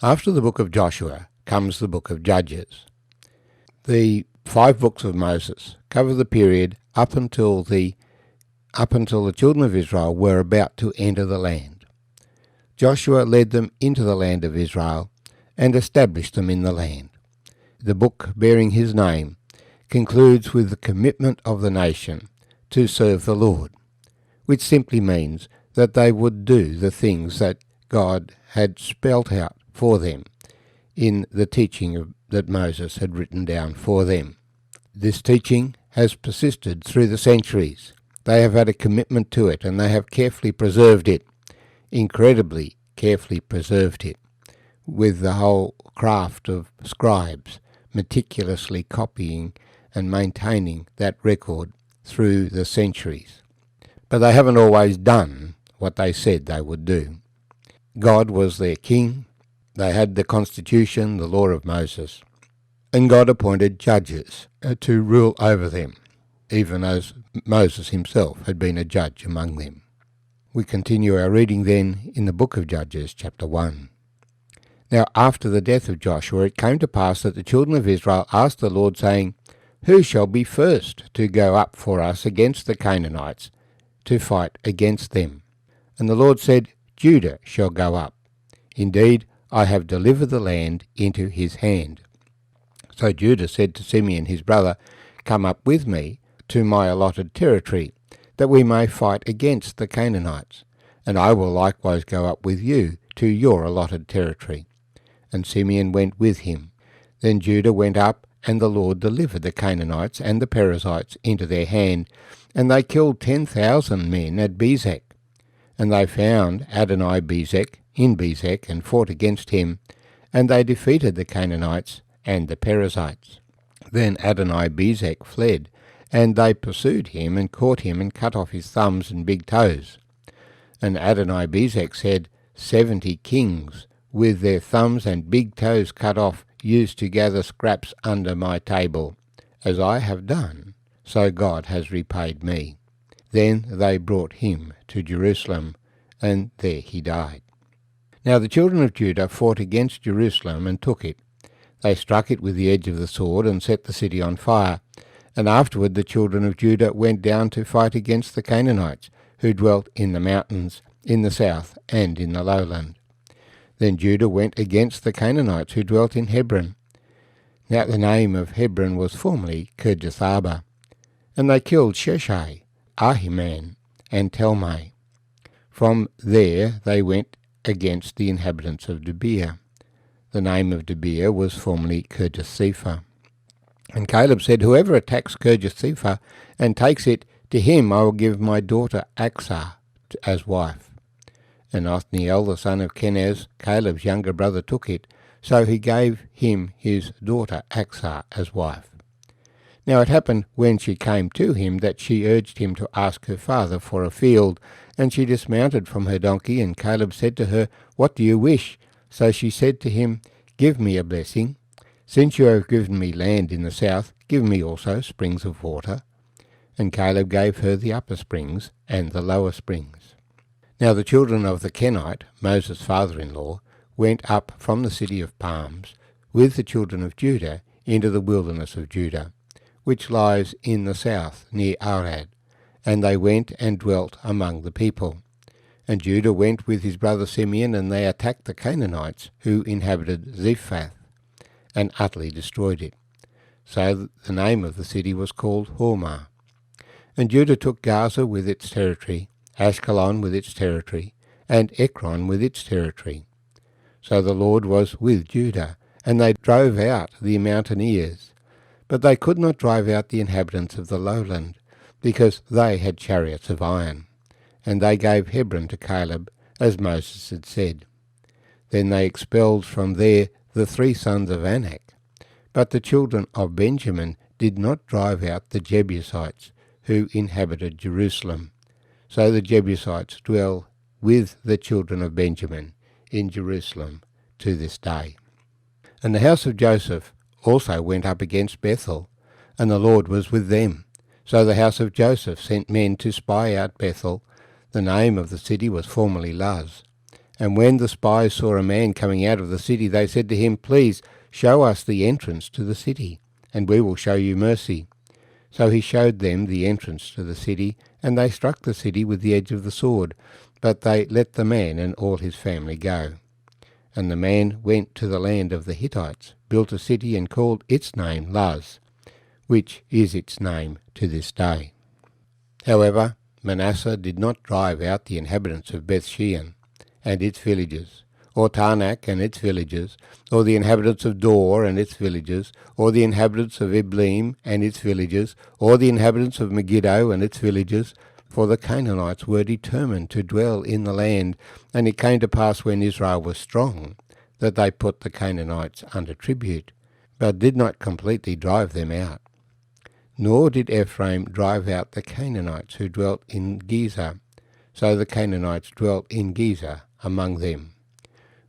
After the book of Joshua comes the book of Judges. The 5 books of Moses cover the period up until the children of Israel were about to enter the land. Joshua led them into the land of Israel and established them in the land. The book bearing his name concludes with the commitment of the nation to serve the Lord, which simply means that they would do the things that God had spelt out for them in the teaching that Moses had written down for them. This teaching has persisted through the centuries. They have had a commitment to it, and they have carefully preserved it, incredibly carefully preserved it, with the whole craft of scribes meticulously copying and maintaining that record through the centuries. But they haven't always done what they said they would do. God was their king. They had the constitution, the law of Moses, and God appointed judges to rule over them, even as Moses himself had been a judge among them. We continue our reading then in the book of Judges, chapter 1. Now after the death of Joshua it came to pass that the children of Israel asked the Lord, saying, Who shall be first to go up for us against the Canaanites, to fight against them? And the Lord said, Judah shall go up. Indeed, I have delivered the land into his hand. So Judah said to Simeon his brother, Come up with me to my allotted territory, that we may fight against the Canaanites, and I will likewise go up with you to your allotted territory. And Simeon went with him. Then Judah went up, and the Lord delivered the Canaanites and the Perizzites into their hand, and they killed 10,000 men at Bezek. And they found Adoni-Bezek in Bezek, and fought against him, and they defeated the Canaanites and the Perizzites. Then Adoni-Bezek fled, and they pursued him, and caught him, and cut off his thumbs and big toes. And Adoni-Bezek said, 70 kings, with their thumbs and big toes cut off, used to gather scraps under my table. As I have done, so God has repaid me. Then they brought him to Jerusalem, and there he died. Now the children of Judah fought against Jerusalem and took it. They struck it with the edge of the sword and set the city on fire. And afterward the children of Judah went down to fight against the Canaanites, who dwelt in the mountains, in the south and in the lowland. Then Judah went against the Canaanites who dwelt in Hebron. Now the name of Hebron was formerly Kirjath-arba. And they killed Sheshai, Ahiman, and Talmai. From there they went against the inhabitants of Debir. The name of Debir was formerly Kirjath-sepher. And Caleb said, Whoever attacks Kirjath-sepher and takes it, to him I will give my daughter Acsah as wife. And Othniel the son of Kenaz, Caleb's younger brother, took it, so he gave him his daughter Acsah as wife. Now it happened when she came to him that she urged him to ask her father for a field, and she dismounted from her donkey, and Caleb said to her, What do you wish? So she said to him, Give me a blessing. Since you have given me land in the south, give me also springs of water. And Caleb gave her the upper springs and the lower springs. Now the children of the Kenite, Moses' father-in-law, went up from the city of palms with the children of Judah into the wilderness of Judah, which lies in the south near Arad, and they went and dwelt among the people. And Judah went with his brother Simeon, and they attacked the Canaanites who inhabited Zephath, and utterly destroyed it. So the name of the city was called Hormah. And Judah took Gaza with its territory, Ashkelon with its territory, and Ekron with its territory. So the Lord was with Judah, and they drove out the mountaineers. But they could not drive out the inhabitants of the lowland, because they had chariots of iron. And they gave Hebron to Caleb, as Moses had said. Then they expelled from there the 3 sons of Anak. But the children of Benjamin did not drive out the Jebusites, who inhabited Jerusalem. So the Jebusites dwell with the children of Benjamin in Jerusalem to this day. And the house of Joseph also went up against Bethel, and the Lord was with them. So the house of Joseph sent men to spy out Bethel. The name of the city was formerly Luz. And when the spies saw a man coming out of the city, they said to him, "Please show us the entrance to the city, and we will show you mercy." So he showed them the entrance to the city, and they struck the city with the edge of the sword, but they let the man and all his family go. And the man went to the land of the Hittites, built a city, and called its name Luz, which is its name to this day. However, Manasseh did not drive out the inhabitants of Bethshean and its villages, or Taanach and its villages, or the inhabitants of Dor and its villages, or the inhabitants of Ibleam and its villages, or the inhabitants of Megiddo and its villages, for the Canaanites were determined to dwell in the land. And it came to pass, when Israel was strong, that they put the Canaanites under tribute, but did not completely drive them out. Nor did Ephraim drive out the Canaanites who dwelt in Gezer, so the Canaanites dwelt in Gezer among them.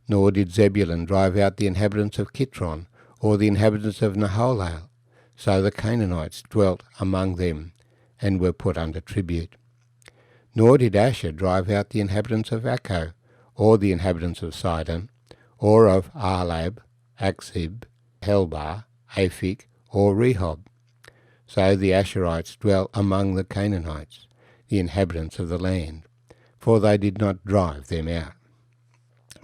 Nor did Zebulun drive out the inhabitants of Kitron, or the inhabitants of Nahalal, so the Canaanites dwelt among them, and were put under tribute. Nor did Asher drive out the inhabitants of Akko, or the inhabitants of Sidon, or of Ahlab, Akzib, Helbah, Aphik, or Rehob. So the Asherites dwell among the Canaanites, the inhabitants of the land, for they did not drive them out.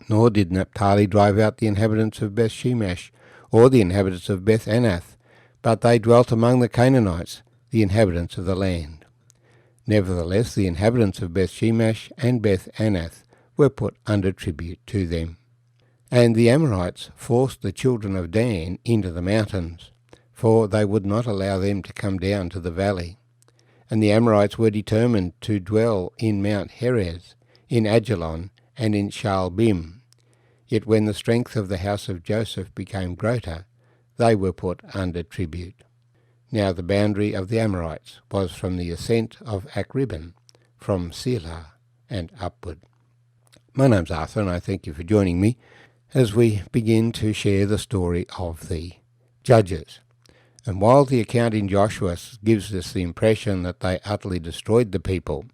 Nor did Naphtali drive out the inhabitants of Bethshemesh, or the inhabitants of Beth-Anath, but they dwelt among the Canaanites, the inhabitants of the land. Nevertheless, the inhabitants of Bethshemesh and Beth-Anath were put under tribute to them. And the Amorites forced the children of Dan into the mountains, for they would not allow them to come down to the valley. And the Amorites were determined to dwell in Mount Heres, in Ajalon, and in Shaalbim. Yet when the strength of the house of Joseph became greater, they were put under tribute. Now the boundary of the Amorites was from the ascent of Akribban, from Selah and upward. My name's Arthur, and I thank you for joining me as we begin to share the story of the Judges. And while the account in Joshua gives us the impression that they utterly destroyed the people,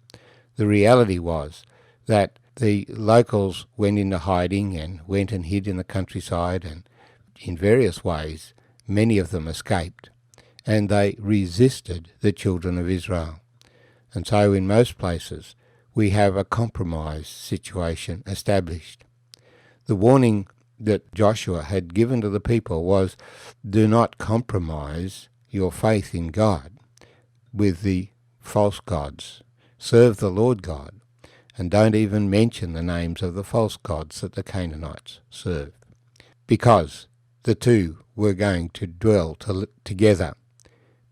the reality was that the locals went into hiding and went and hid in the countryside, and in various ways many of them escaped, and they resisted the children of Israel. And so in most places we have a compromise situation established. The warning that Joshua had given to the people was, do not compromise your faith in God with the false gods. Serve the Lord God, and don't even mention the names of the false gods that the Canaanites serve, because the two were going to dwell together,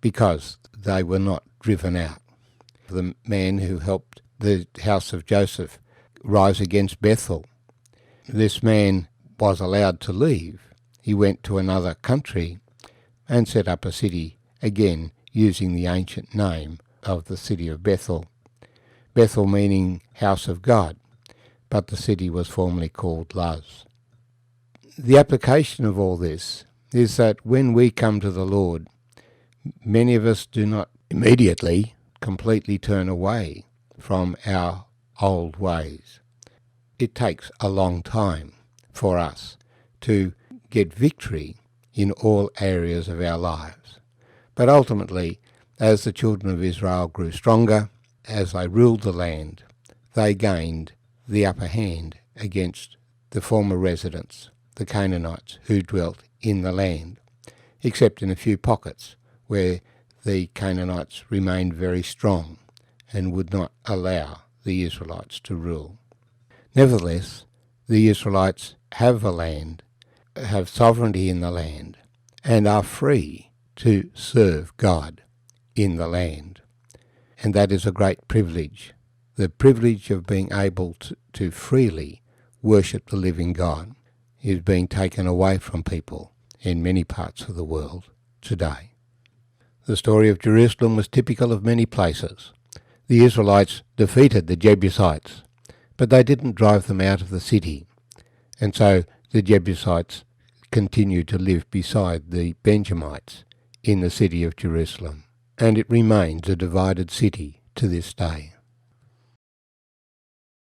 because they were not driven out. The man who helped the house of Joseph rise against Bethel, this man was allowed to leave. He went to another country and set up a city, again using the ancient name of the city of Bethel. Bethel meaning house of God, but the city was formerly called Luz. The application of all this is that when we come to the Lord, many of us do not immediately completely turn away from our old ways. It takes a long time for us to get victory in all areas of our lives. But ultimately, as the children of Israel grew stronger, as they ruled the land, they gained the upper hand against the former residents, the Canaanites, who dwelt in the land, except in a few pockets where the Canaanites remained very strong and would not allow the Israelites to rule. Nevertheless, the Israelites have a land, have sovereignty in the land, and are free to serve God in the land. And that is a great privilege, the privilege of being able to freely worship the living God is being taken away from people in many parts of the world today. The story of Jerusalem was typical of many places. The Israelites defeated the Jebusites, but they didn't drive them out of the city, and so the Jebusites continued to live beside the Benjamites in the city of Jerusalem, and it remains a divided city to this day.